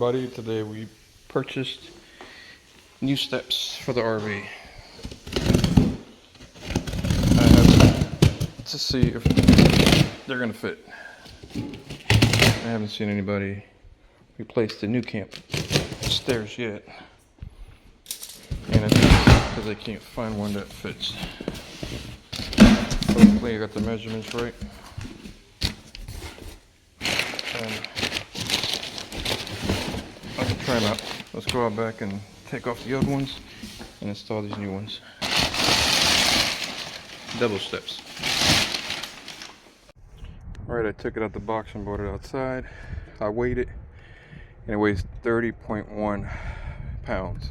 everybody. Today we purchased new steps for the RV. I have to see if they're gonna fit. I haven't seen anybody replace the new camp stairs yet, and it's because I can't find one that fits. Hopefully I got the measurements right. And I can try them out. Let's go out back and take off the old ones and install these new ones. Double steps. Alright, I took it out the box and brought it outside. I weighed it and it weighs 30.1 pounds.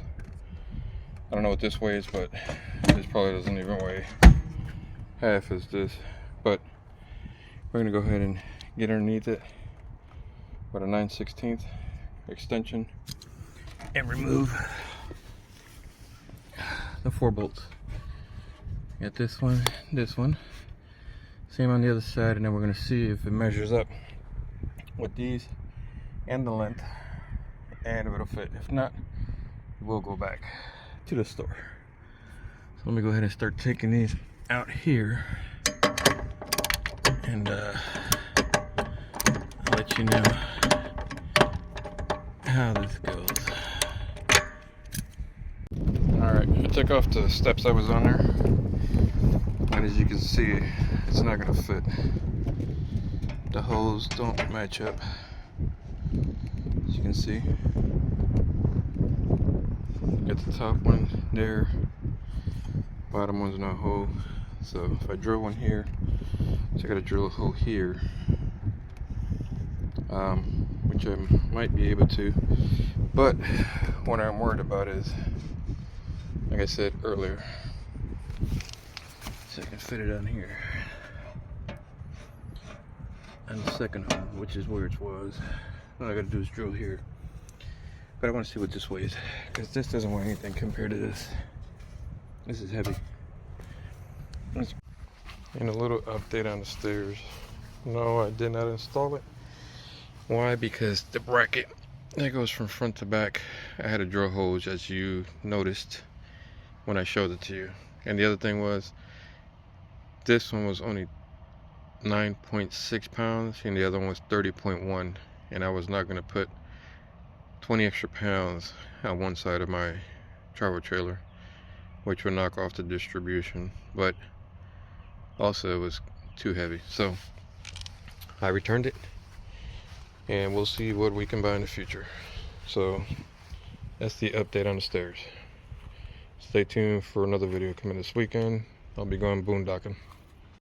I don't know what this weighs, but this probably doesn't even weigh half as this. But we're gonna go ahead and get underneath it with a 9/16 extension and remove the 4 bolts. Got this one, same on the other side, and then we're gonna see if it measures up with these and the length and if it'll fit. If not, we'll go back to the store. So let me go ahead and start taking these out here and I'll let you know how this goes. Alright, I took off the steps I was on there, and as you can see, it's not going to fit. The holes don't match up, as you can see. Got the top one there, bottom one's not hole. So if I drill one here, so I got to drill a hole here, which I might be able to, but what I'm worried about is, like I said earlier, so I can fit it on here and the second hole, which is where it was. All I got to do is drill here, but I want to see what this weighs, because this doesn't weigh anything compared to this. This is heavy. And a little update on the stairs. No, I did not install it. Why? Because the bracket that goes from front to back, I had to drill holes, as you noticed when I showed it to you. And the other thing was, this one was only 9.6 pounds and the other one was 30.1, and I was not going to put 20 extra pounds on one side of my travel trailer, which would knock off the distribution, but also it was too heavy. So I returned it, and we'll see what we can buy in the future. So that's the update on the stairs. Stay tuned for another video coming this weekend. I'll be going boondocking.